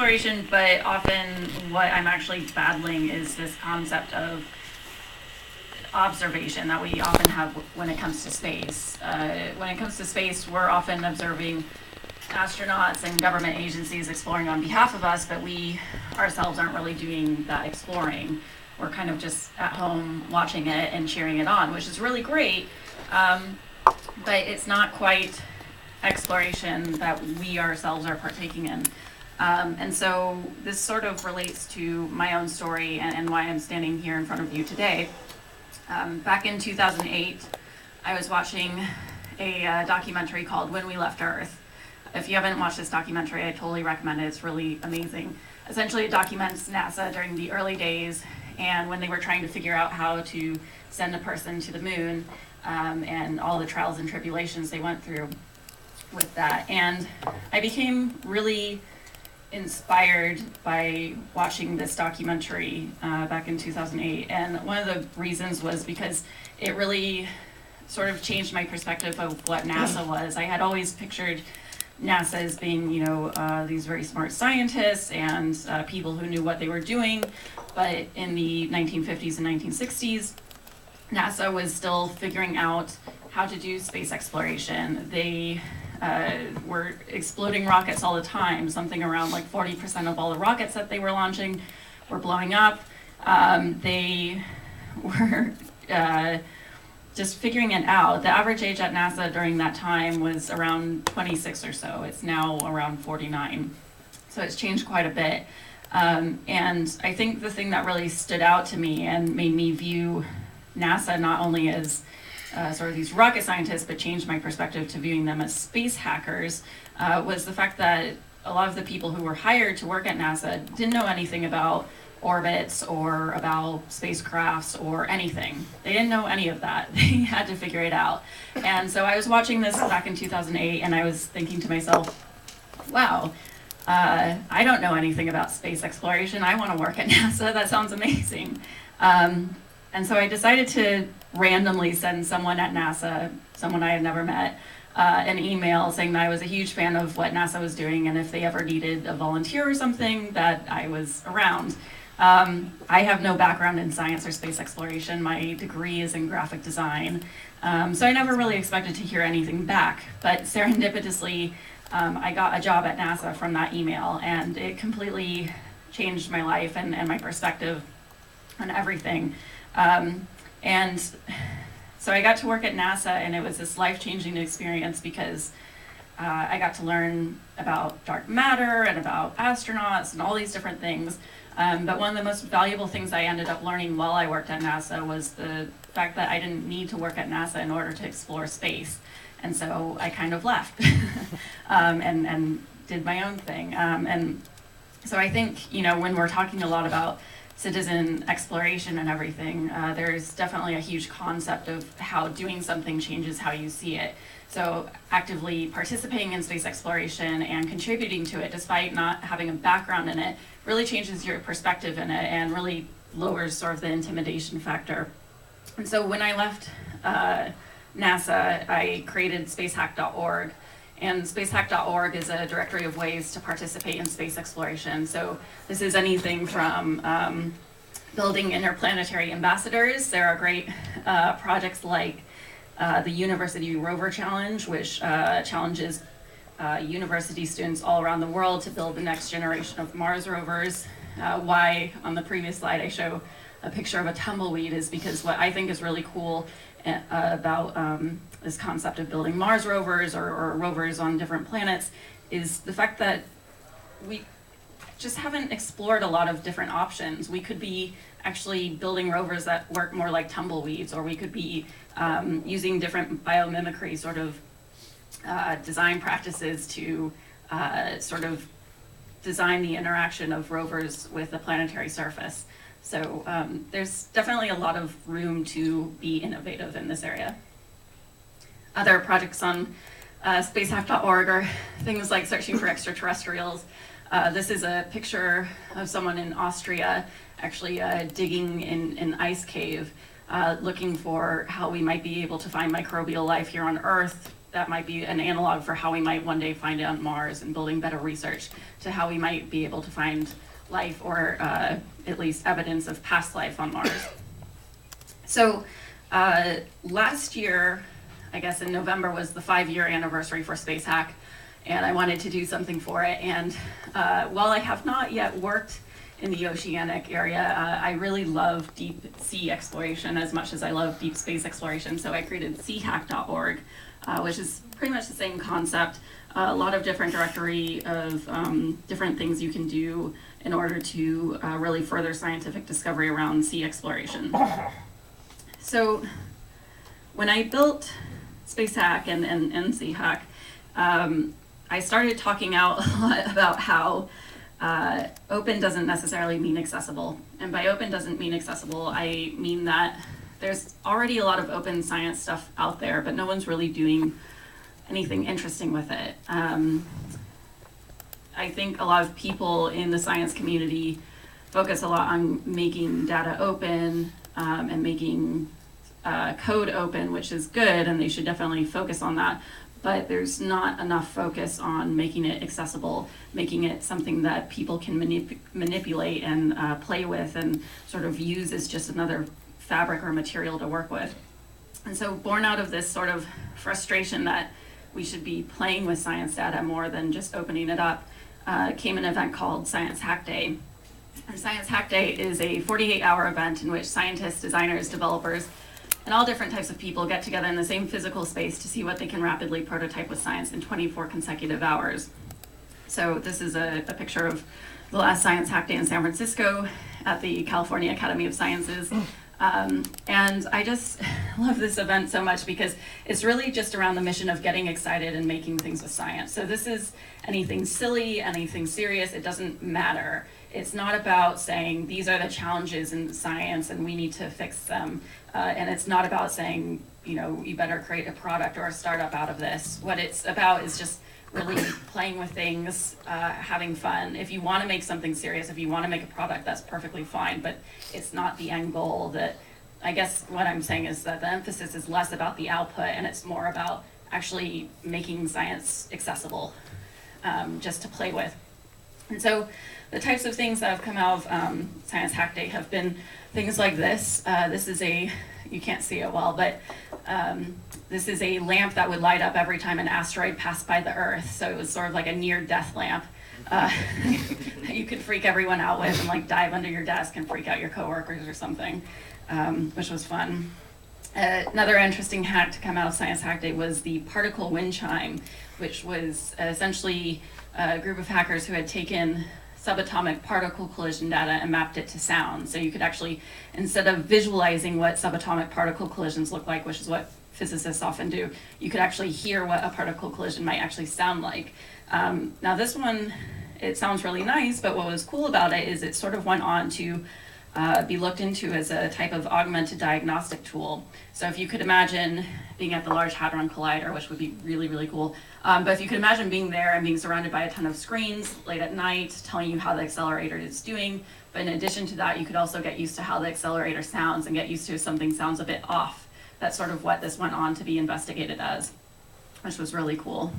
exploration, but often what I'm actually battling is this concept of observation that we often have when it comes to space. When it comes to space, we're often observing astronauts and government agencies exploring on behalf of us, but we ourselves aren't really doing that exploring. We're kind of just at home watching it and cheering it on, which is really great, but it's not quite exploration that we ourselves are partaking in. And so this sort of relates to my own story and why I'm standing here in front of you today. Back in 2008, I was watching a documentary called When We Left Earth. If you haven't watched this documentary, I totally recommend it. It's really amazing. Essentially, it documents NASA during the early days and when they were trying to figure out how to send a person to the moon, and all the trials and tribulations they went through with that. And I became really inspired by watching this documentary back in 2008. And one of the reasons was because it really sort of changed my perspective of what NASA was. I had always pictured NASA as being, these very smart scientists and people who knew what they were doing. But in the 1950s and 1960s, NASA was still figuring out how to do space exploration. They were exploding rockets all the time. Something around like 40% of all the rockets that they were launching were blowing up. They were just figuring it out. The average age at NASA during that time was around 26 or so. It's now around 49. So it's changed quite a bit. And I think the thing that really stood out to me and made me view NASA not only as sort of these rocket scientists, but changed my perspective to viewing them as space hackers, was the fact that a lot of the people who were hired to work at NASA didn't know anything about orbits or about spacecrafts or anything. They didn't know any of that. They had to figure it out. And so I was watching this back in 2008, and I was thinking to myself, wow, I don't know anything about space exploration. I want to work at NASA. That sounds amazing. And so I decided to randomly send someone at NASA, someone I had never met, an email saying that I was a huge fan of what NASA was doing, and if they ever needed a volunteer or something, that I was around. I have no background in science or space exploration. My degree is in graphic design. So I never really expected to hear anything back. But serendipitously, I got a job at NASA from that email, and it completely changed my life and my perspective on everything. And so I got to work at NASA, and it was this life-changing experience because I got to learn about dark matter and about astronauts and all these different things. But one of the most valuable things I ended up learning while I worked at NASA was the fact that I didn't need to work at NASA in order to explore space. And so I kind of left and did my own thing. And so I think, when we're talking a lot about citizen exploration and everything, there's definitely a huge concept of how doing something changes how you see it. So actively participating in space exploration and contributing to it, despite not having a background in it, really changes your perspective in it and really lowers sort of the intimidation factor. And so when I left NASA, I created spacehack.org. And spacehack.org is a directory of ways to participate in space exploration. So this is anything from building interplanetary ambassadors. There are great projects like the University Rover Challenge, which challenges university students all around the world to build the next generation of Mars rovers. Why, on the previous slide, I show a picture of a tumbleweed is because what I think is really cool about this concept of building Mars rovers or rovers on different planets is the fact that we just haven't explored a lot of different options. We could be actually building rovers that work more like tumbleweeds, or we could be using different biomimicry sort of design practices to sort of design the interaction of rovers with the planetary surface. So there's definitely a lot of room to be innovative in this area. Other projects on spacehack.org are things like searching for extraterrestrials. This is a picture of someone in Austria actually digging in an ice cave, looking for how we might be able to find microbial life here on Earth that might be an analog for how we might one day find it on Mars and building better research to how we might be able to find life or at least evidence of past life on Mars. So last year, I guess in November, was the 5-year anniversary for Space Hack, and I wanted to do something for it. And while I have not yet worked in the oceanic area, I really love deep sea exploration as much as I love deep space exploration. So I created seahack.org, which is pretty much the same concept. A lot of different directory of different things you can do in order to really further scientific discovery around sea exploration. So when I built Space Hack and Sea Hack, I started talking out a lot about how open doesn't necessarily mean accessible. And by open doesn't mean accessible, I mean that there's already a lot of open science stuff out there, but no one's really doing anything interesting with it. I think a lot of people in the science community focus a lot on making data open and making code open, which is good, and they should definitely focus on that. But there's not enough focus on making it accessible, making it something that people can manipulate and play with and sort of use as just another fabric or material to work with. And so born out of this sort of frustration that we should be playing with science data more than just opening it up, came an event called Science Hack Day. And Science Hack Day is a 48-hour event in which scientists, designers, developers, and all different types of people get together in the same physical space to see what they can rapidly prototype with science in 24 consecutive hours. So this is a picture of the last Science Hack Day in San Francisco at the California Academy of Sciences. And I just love this event so much because it's really just around the mission of getting excited and making things with science. So this is anything silly, anything serious, it doesn't matter. It's not about saying these are the challenges in science and we need to fix them. And it's not about saying, you know, you better create a product or a startup out of this. What it's about is just really playing with things, having fun. If you want to make something serious, if you want to make a product, that's perfectly fine, but it's not the end goal. That, I guess what I'm saying is that the emphasis is less about the output and it's more about actually making science accessible, just to play with. And so the types of things that have come out of Science Hack Day have been things like this. This is you can't see it well, but this is a lamp that would light up every time an asteroid passed by the Earth. So it was sort of like a near-death lamp that you could freak everyone out with and like dive under your desk and freak out your coworkers or something, which was fun. Another interesting hack to come out of Science Hack Day was the Particle Windchime, which was essentially a group of hackers who had taken subatomic particle collision data and mapped it to sound. So you could actually, instead of visualizing what subatomic particle collisions look like, which is what physicists often do, you could actually hear what a particle collision might actually sound like. Now this one, it sounds really nice, but what was cool about it is it sort of went on to be looked into as a type of augmented diagnostic tool. So if you could imagine being at the Large Hadron Collider, which would be really, really cool, but if you could imagine being there and being surrounded by a ton of screens late at night telling you how the accelerator is doing, but in addition to that, you could also get used to how the accelerator sounds and get used to if something sounds a bit off. That's sort of what this went on to be investigated as, which was really cool.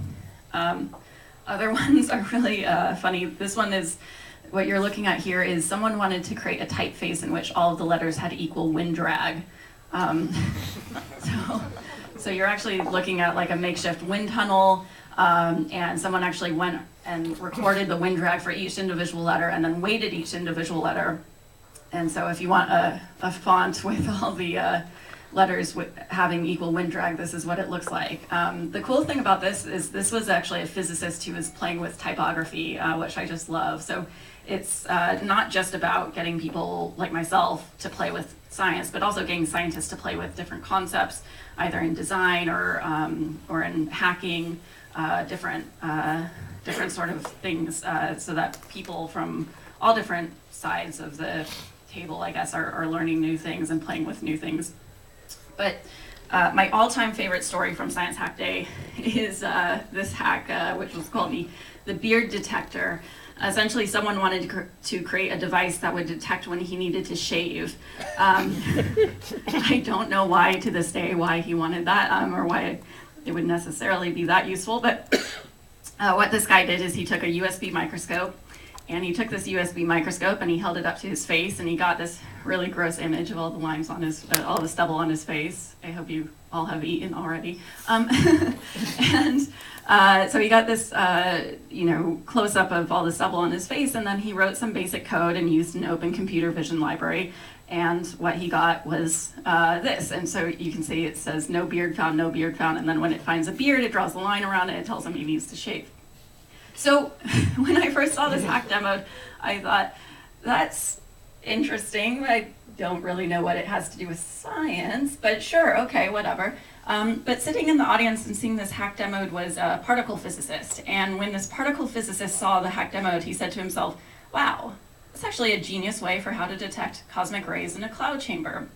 Other ones are really funny. This one is, what you're looking at here is someone wanted to create a typeface in which all of the letters had equal wind drag. So you're actually looking at like a makeshift wind tunnel, and someone actually went and recorded the wind drag for each individual letter and then weighted each individual letter. And so if you want a font with all the letters having equal wind drag, this is what it looks like. The cool thing about this is this was actually a physicist who was playing with typography, which I just love. So it's not just about getting people like myself to play with science, but also getting scientists to play with different concepts, either in design or in hacking, different sort of things, so that people from all different sides of the table, I guess, are learning new things and playing with new things. But my all-time favorite story from Science Hack Day is this hack, which was called the beard detector. Essentially, someone wanted to create a device that would detect when he needed to shave. I don't know why, to this day, why he wanted that, or why it would necessarily be that useful, but what this guy did is he took a USB microscope, and he took this USB microscope and he held it up to his face, and he got this really gross image of all the limes on his, all the stubble on his face. I hope you all have eaten already. And so he got this, close up of all the stubble on his face, and then he wrote some basic code and used an open computer vision library. And what he got was this. And so you can see it says no beard found, no beard found. And then when it finds a beard, it draws a line around it. It tells him he needs to shave. So when I first saw this hack demoed, I thought, that's interesting. I don't really know what it has to do with science, but sure, okay, whatever. But sitting in the audience and seeing this hack demoed was a particle physicist. And when this particle physicist saw the hack demoed, he said to himself, wow, it's actually a genius way for how to detect cosmic rays in a cloud chamber,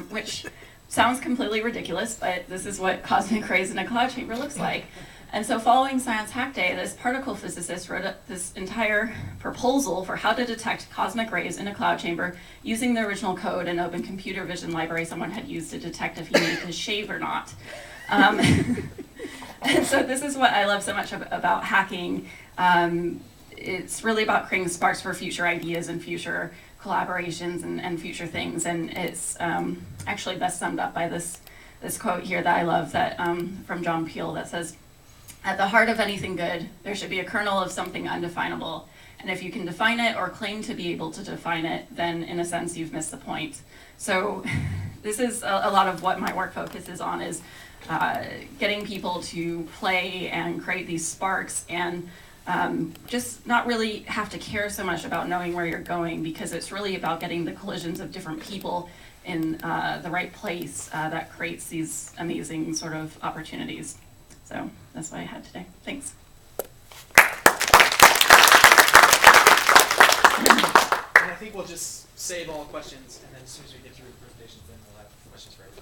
which sounds completely ridiculous, but this is what cosmic rays in a cloud chamber looks like. And so following Science Hack Day, this particle physicist wrote this entire proposal for how to detect cosmic rays in a cloud chamber using the original code and open computer vision library someone had used to detect if he needed to shave or not. And so this is what I love so much about hacking. It's really about creating sparks for future ideas and future collaborations and future things. And it's actually best summed up by this quote here that I love that from John Peel that says, "At the heart of anything good, there should be a kernel of something undefinable. And if you can define it or claim to be able to define it, then in a sense you've missed the point." So this is a lot of what my work focuses on, is getting people to play and create these sparks and just not really have to care so much about knowing where you're going, because it's really about getting the collisions of different people in the right place that creates these amazing sort of opportunities. So that's what I had today. Thanks. And I think we'll just save all questions, and then as soon as we get through the presentations, then we'll have questions for everyone.